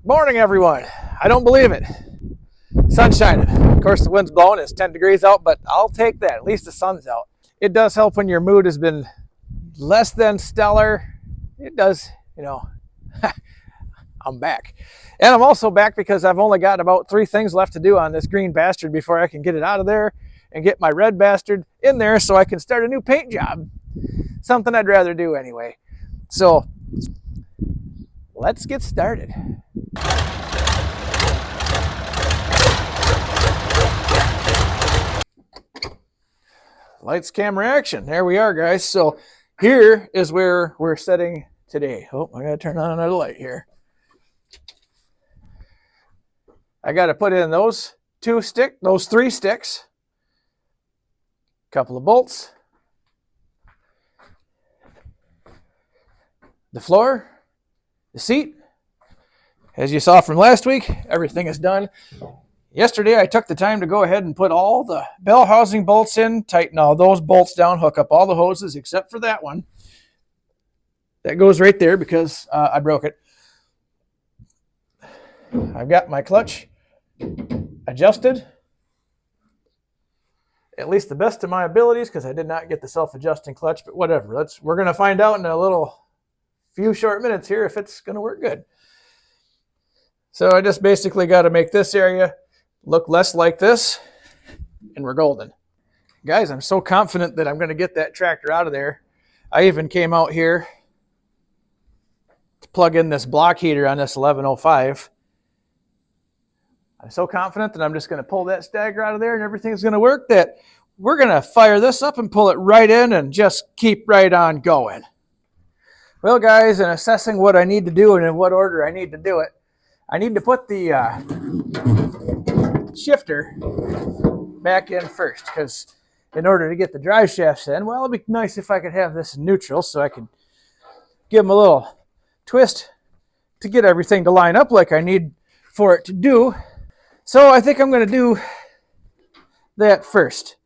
Morning, everyone. I don't believe it. Sun's shining. Of course, the wind's blowing. It's 10 degrees out, but I'll take that. At least the sun's out. It does help when your mood has been less than stellar. It does, I'm back. And I'm also back because I've only got about 3 things left to do on this green bastard before I can get it out of there and get my red bastard in there so I can start a new paint job. Something I'd rather do anyway. So let's get started. Lights, camera, action. There we are, guys. So here is where we're setting today. Oh, I gotta turn on another light here. I gotta put in those 3 sticks, a couple of bolts, the floor, the seat. As you saw from last week, everything is done. Yesterday, I took the time to go ahead and put all the bell housing bolts in, tighten all those bolts down, hook up all the hoses except for that one. That goes right there because I broke it. I've got my clutch adjusted, at least the best of my abilities, because I did not get the self-adjusting clutch, but whatever. We're going to find out in a few short minutes here if it's going to work good. So I just basically got to make this area look less like this, and we're golden. Guys, I'm so confident that I'm going to get that tractor out of there. I even came out here to plug in this block heater on this 1105. I'm so confident that I'm just going to pull that Steiger out of there and everything's going to work, that we're going to fire this up and pull it right in and just keep right on going. Well, guys, in assessing what I need to do and in what order I need to do it, I need to put the shifter back in first, because in order to get the drive shafts in, well, it'd be nice if I could have this in neutral so I could give them a little twist to get everything to line up like I need for it to do. So I think I'm going to do that first.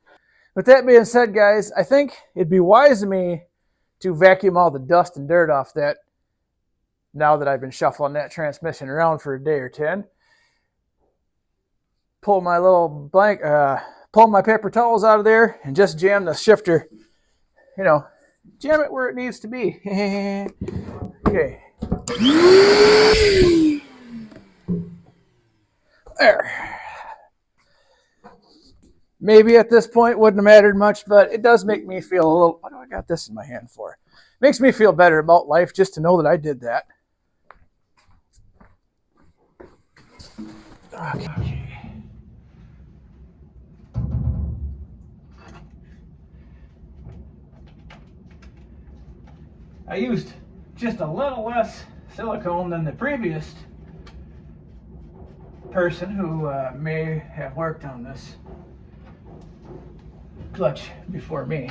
With that being said, guys, I think it'd be wise of me to vacuum all the dust and dirt off that now that I've been shuffling that transmission around for a day or 10. Pull my pull my paper towels out of there and just jam the shifter, jam it where it needs to be. Okay. There. Maybe at this point wouldn't have mattered much, but it does make me feel a little, what do I got this in my hand for? Makes me feel better about life just to know that I did that. Okay. I used just a little less silicone than the previous person who may have worked on this clutch before me.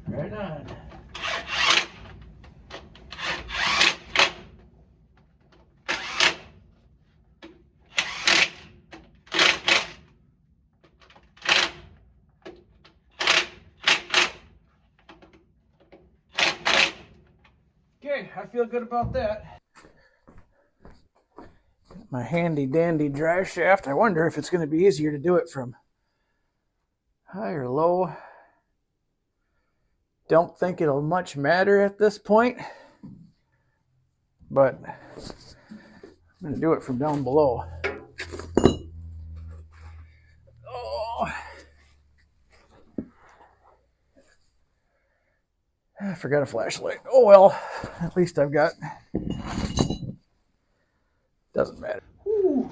Right on. Okay, I feel good about that. My handy dandy drive shaft. I wonder if it's going to be easier to do it from high or low. Don't think it'll much matter at this point, but I'm going to do it from down below. Oh, I forgot a flashlight. Oh well, at least I've got. Doesn't matter. Ooh.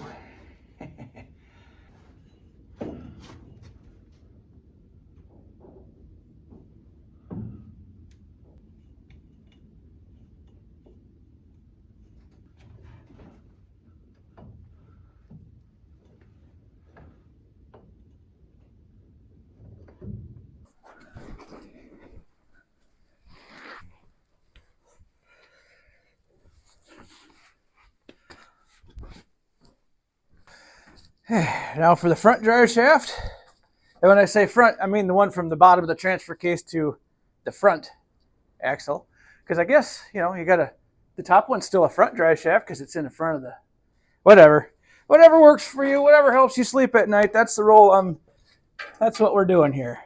Now for the front drive shaft. And when I say front, I mean the one from the bottom of the transfer case to the front axle. Because I guess, you know, the top one's still a front drive shaft because it's in the front of the, whatever works for you, whatever helps you sleep at night. That's the role. That's what we're doing here.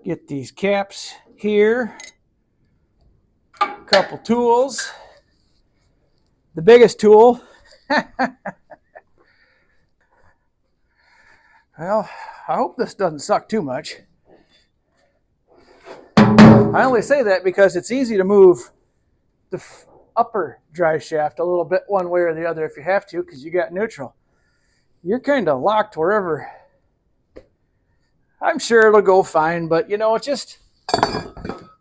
Get these caps here. A couple tools. The biggest tool. Well, I hope this doesn't suck too much. I only say that because it's easy to move the upper drive shaft a little bit one way or the other if you have to, because you got neutral. You're kind of locked wherever. I'm sure it'll go fine, but you know, it's just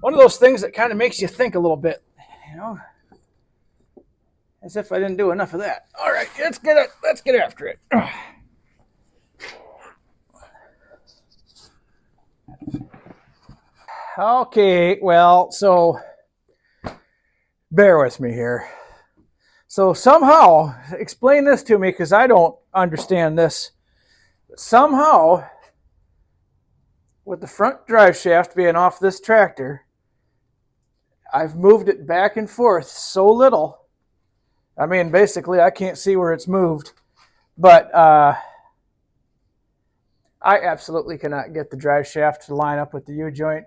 one of those things that kind of makes you think a little bit, you know, as if I didn't do enough of that. All right, let's get after it. Okay, well, so bear with me here. So somehow, explain this to me because I don't understand this. Somehow, with the front drive shaft being off this tractor, I've moved it back and forth so little. I mean, basically, I can't see where it's moved. But I absolutely cannot get the drive shaft to line up with the U-joint.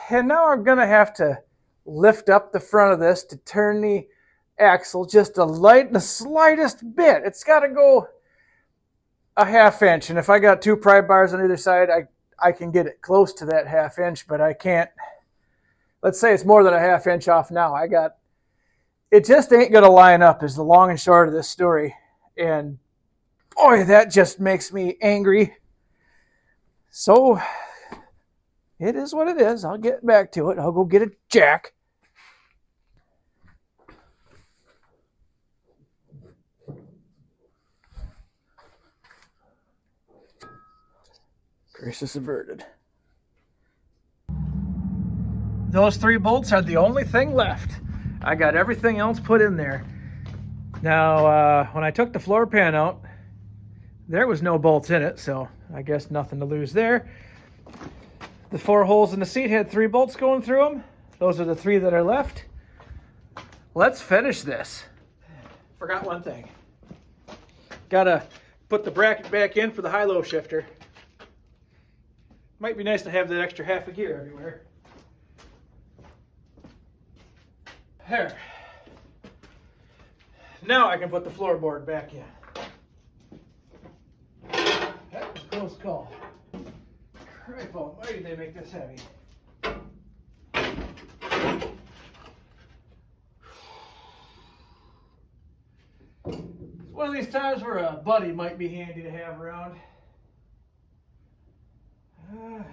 And now I'm going to have to lift up the front of this to turn the axle just the slightest bit. It's got to go a half inch. And if I got two pry bars on either side, I can get it close to that half inch, but I can't. Let's say it's more than a half inch off now. It just ain't going to line up is the long and short of this story. And boy, that just makes me angry. So it is what it is. I'll get back to it. I'll go get a jack. Crisis averted. Those 3 bolts are the only thing left. I got everything else put in there. Now, when I took the floor pan out, there was no bolts in it, so I guess nothing to lose there. The 4 holes in the seat had 3 bolts going through them. Those are the 3 that are left. Let's finish this. Forgot one thing. Gotta put the bracket back in for the high-low shifter. Might be nice to have that extra half a gear everywhere. There. Now I can put the floorboard back in. That was a close call. Cripe almighty, they make this heavy. It's one of these times where a buddy might be handy to have around. Whew.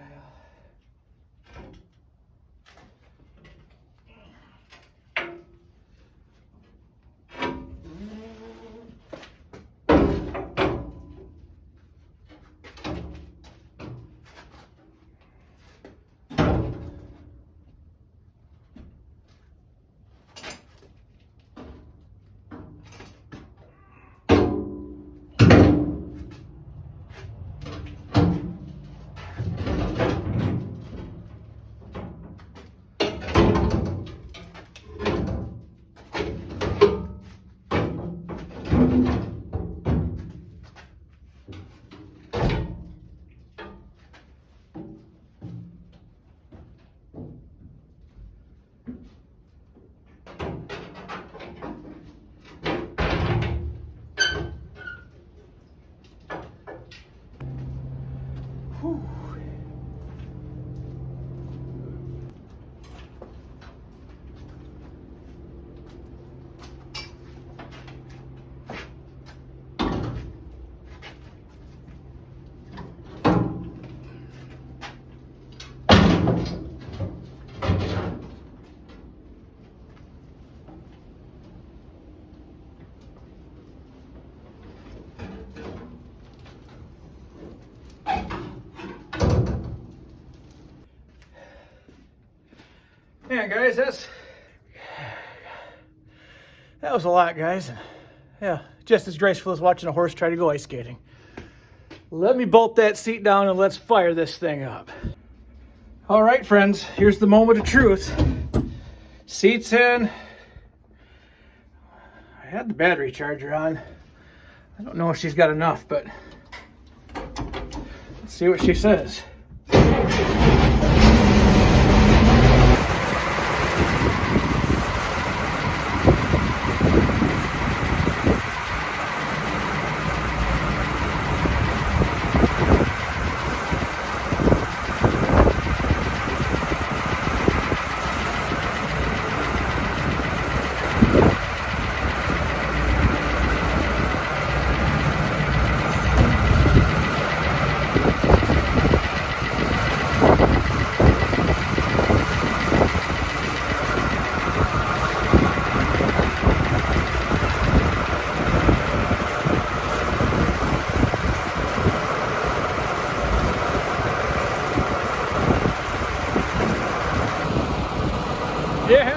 Yeah, guys, that was a lot, guys. Yeah, just as graceful as watching a horse try to go ice skating. Let me bolt that seat down and let's fire this thing up. All right, friends, here's the moment of truth. Seats in. I had the battery charger on. I don't know if she's got enough, but let's see what she says. Yeah!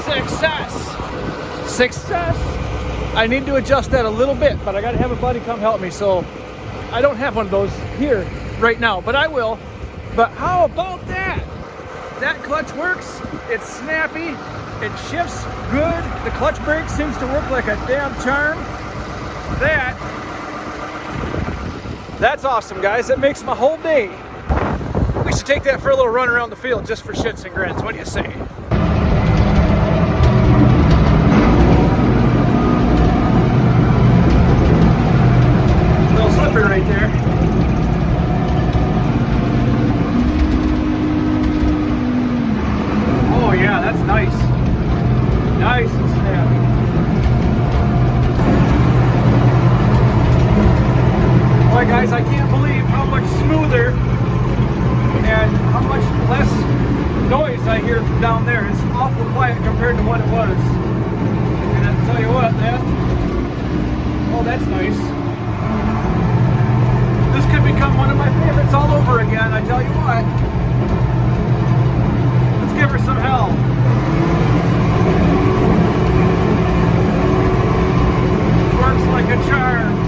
Success! Success! I need to adjust that a little bit, but I gotta have a buddy come help me, so I don't have one of those here right now, but I will. But how about that? That clutch works, it's snappy, it shifts good, the clutch brake seems to work like a damn charm. That's awesome, guys. That makes my whole day. We should take that for a little run around the field just for shits and grins. What do you say? A little slippery right there. Oh yeah, that's nice. Nice and snappy. Boy guys, I can't believe how much smoother and how much less noise I hear from down there. It's awful quiet compared to what it was. And I'll tell you what, oh, that's nice. This could become one of my favorites all over again, I tell you what. Let's give her some hell. Works like a charm.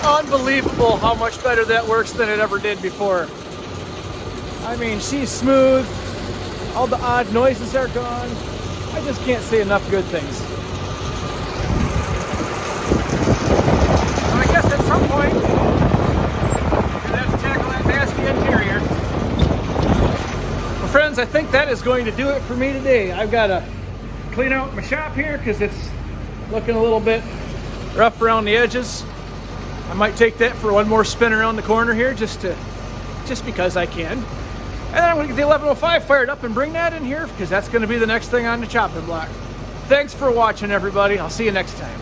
Unbelievable how much better that works than it ever did before. I mean, she's smooth, all the odd noises are gone. I just can't say enough good things. So I guess at some point, we're gonna have to tackle that nasty interior. Well, friends, I think that is going to do it for me today. I've got to clean out my shop here because it's looking a little bit rough around the edges. I might take that for one more spin around the corner here just because I can. And then I'm going to get the 1105 fired up and bring that in here because that's going to be the next thing on the chopping block. Thanks for watching, everybody. I'll see you next time.